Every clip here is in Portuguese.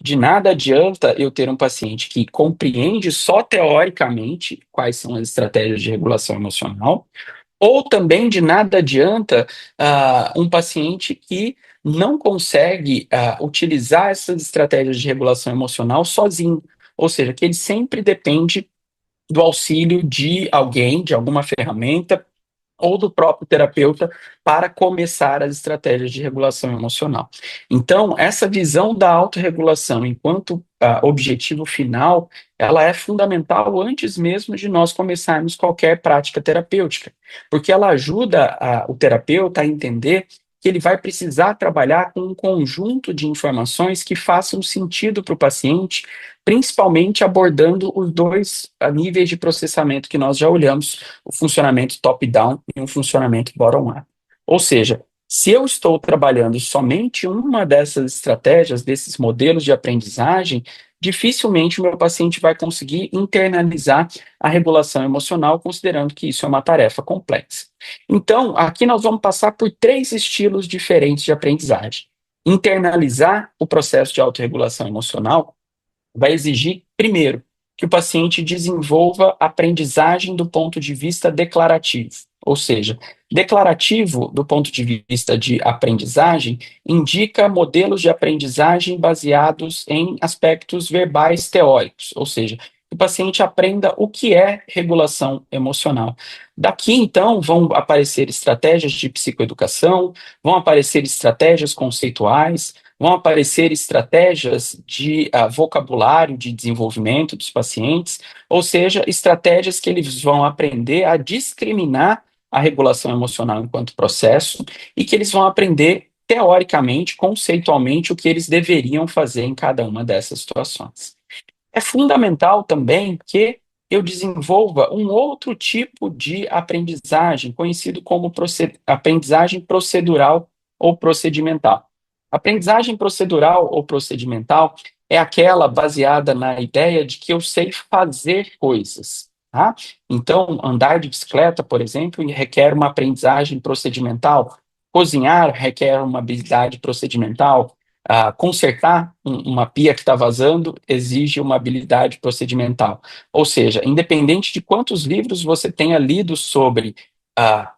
de nada adianta eu ter um paciente que compreende só teoricamente quais são as estratégias de regulação emocional, ou também de nada adianta um paciente que não consegue utilizar essas estratégias de regulação emocional sozinho, ou seja, que ele sempre depende do auxílio de alguém, de alguma ferramenta ou do próprio terapeuta para começar as estratégias de regulação emocional. Então, essa visão da autorregulação enquanto objetivo final, ela é fundamental antes mesmo de nós começarmos qualquer prática terapêutica, porque ela ajuda o terapeuta a entender que ele vai precisar trabalhar com um conjunto de informações que façam sentido para o paciente, principalmente abordando os dois níveis de processamento que nós já olhamos, o funcionamento top-down e um funcionamento bottom-up. Ou seja, se eu estou trabalhando somente uma dessas estratégias, desses modelos de aprendizagem, dificilmente o meu paciente vai conseguir internalizar a regulação emocional, considerando que isso é uma tarefa complexa. Então, aqui nós vamos passar por três estilos diferentes de aprendizagem. Internalizar o processo de autorregulação emocional vai exigir, primeiro, que o paciente desenvolva aprendizagem do ponto de vista declarativo. Ou seja, declarativo, do ponto de vista de aprendizagem, indica modelos de aprendizagem baseados em aspectos verbais teóricos, ou seja, que o paciente aprenda o que é regulação emocional. Daqui, então, vão aparecer estratégias de psicoeducação, vão aparecer estratégias conceituais, vão aparecer estratégias de vocabulário de desenvolvimento dos pacientes, ou seja, estratégias que eles vão aprender a discriminar a regulação emocional enquanto processo e que eles vão aprender teoricamente, conceitualmente, o que eles deveriam fazer em cada uma dessas situações. É fundamental também que eu desenvolva um outro tipo de aprendizagem, conhecido como aprendizagem procedural ou procedimental. Aprendizagem procedural ou procedimental é aquela baseada na ideia de que eu sei fazer coisas. Tá? Então, andar de bicicleta, por exemplo, requer uma aprendizagem procedimental. Cozinhar requer uma habilidade procedimental. Consertar uma pia que está vazando exige uma habilidade procedimental. Ou seja, independente de quantos livros você tenha lido sobre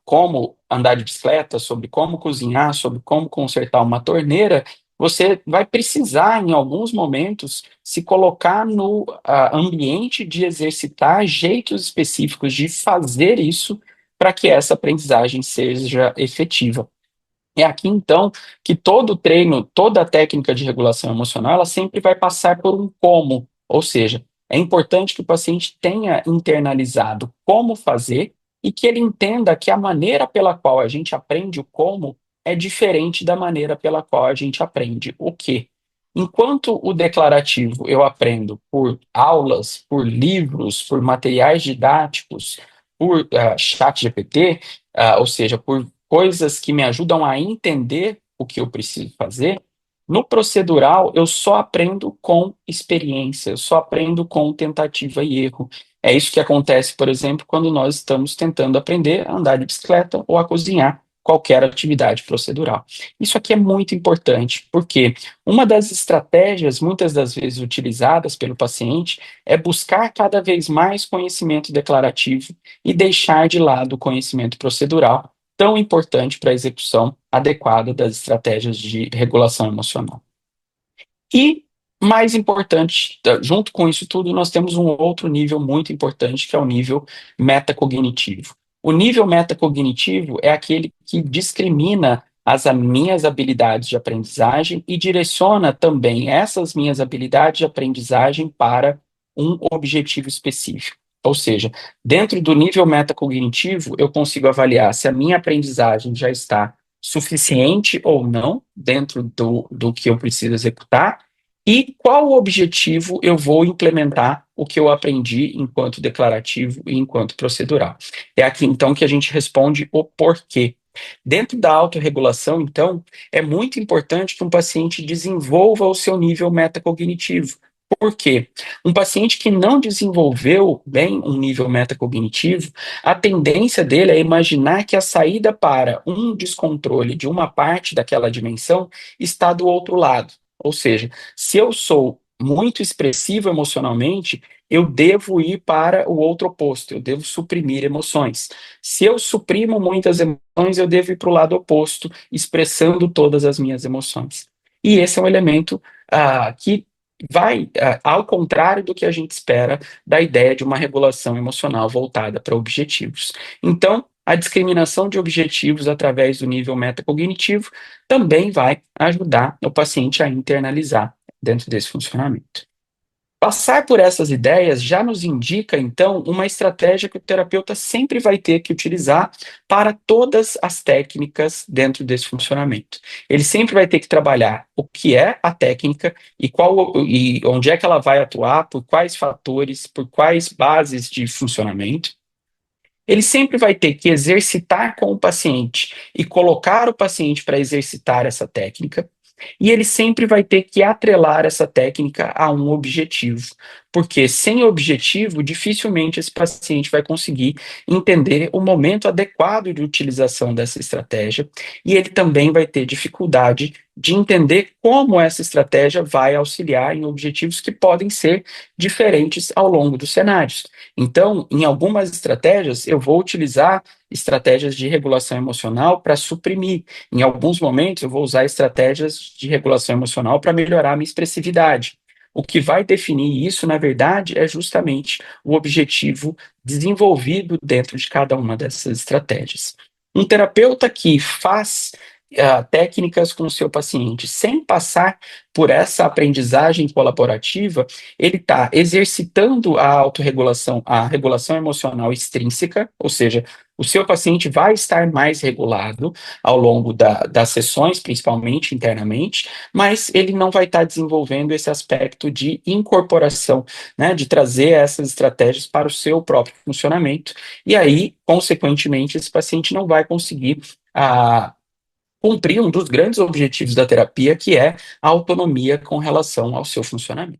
como andar de bicicleta, sobre como cozinhar, sobre como consertar uma torneira, você vai precisar, em alguns momentos, se colocar no ambiente de exercitar jeitos específicos de fazer isso para que essa aprendizagem seja efetiva. É aqui, então, que todo treino, toda a técnica de regulação emocional, ela sempre vai passar por um como, ou seja, é importante que o paciente tenha internalizado como fazer e que ele entenda que a maneira pela qual a gente aprende o como é diferente da maneira pela qual a gente aprende o que. Enquanto o declarativo eu aprendo por aulas, por livros, por materiais didáticos, por chat GPT, ou seja, por coisas que me ajudam a entender o que eu preciso fazer. No procedural, eu só aprendo com experiência, eu só aprendo com tentativa e erro. É isso que acontece, por exemplo, quando nós estamos tentando aprender a andar de bicicleta ou a cozinhar qualquer atividade procedural. Isso aqui é muito importante, porque uma das estratégias, muitas das vezes utilizadas pelo paciente, é buscar cada vez mais conhecimento declarativo e deixar de lado o conhecimento procedural, tão importante para a execução adequada das estratégias de regulação emocional. E, mais importante, junto com isso tudo, nós temos um outro nível muito importante, que é o nível metacognitivo. O nível metacognitivo é aquele que discrimina as minhas habilidades de aprendizagem e direciona também essas minhas habilidades de aprendizagem para um objetivo específico. Ou seja, dentro do nível metacognitivo, eu consigo avaliar se a minha aprendizagem já está suficiente ou não dentro do que eu preciso executar e qual objetivo eu vou implementar o que eu aprendi enquanto declarativo e enquanto procedural. É aqui, então, que a gente responde o porquê. Dentro da autorregulação, então, é muito importante que um paciente desenvolva o seu nível metacognitivo. Por quê? Um paciente que não desenvolveu bem um nível metacognitivo, a tendência dele é imaginar que a saída para um descontrole de uma parte daquela dimensão está do outro lado. Ou seja, se eu sou muito expressivo emocionalmente, eu devo ir para o outro oposto, eu devo suprimir emoções. Se eu suprimo muitas emoções, eu devo ir para o lado oposto, expressando todas as minhas emoções. E esse é um elemento que vai ao contrário do que a gente espera da ideia de uma regulação emocional voltada para objetivos. Então, a discriminação de objetivos através do nível metacognitivo também vai ajudar o paciente a internalizar dentro desse funcionamento. Passar por essas ideias já nos indica, então, uma estratégia que o terapeuta sempre vai ter que utilizar para todas as técnicas dentro desse funcionamento. Ele sempre vai ter que trabalhar o que é a técnica e onde é que ela vai atuar, por quais fatores, por quais bases de funcionamento. Ele sempre vai ter que exercitar com o paciente e colocar o paciente para exercitar essa técnica, e ele sempre vai ter que atrelar essa técnica a um objetivo, porque sem objetivo, dificilmente esse paciente vai conseguir entender o momento adequado de utilização dessa estratégia, e ele também vai ter dificuldade de entender como essa estratégia vai auxiliar em objetivos que podem ser diferentes ao longo dos cenários. Então, em algumas estratégias, eu vou utilizar estratégias de regulação emocional para suprimir. Em alguns momentos, eu vou usar estratégias de regulação emocional para melhorar a minha expressividade. O que vai definir isso, na verdade, é justamente o objetivo desenvolvido dentro de cada uma dessas estratégias. Um terapeuta que faz técnicas com o seu paciente sem passar por essa aprendizagem colaborativa, ele está exercitando a autorregulação, a regulação emocional extrínseca, ou seja, o seu paciente vai estar mais regulado ao longo das sessões, principalmente internamente, mas ele não vai estar desenvolvendo esse aspecto de incorporação, né, de trazer essas estratégias para o seu próprio funcionamento, e aí, consequentemente, esse paciente não vai conseguir cumprir um dos grandes objetivos da terapia, que é a autonomia com relação ao seu funcionamento.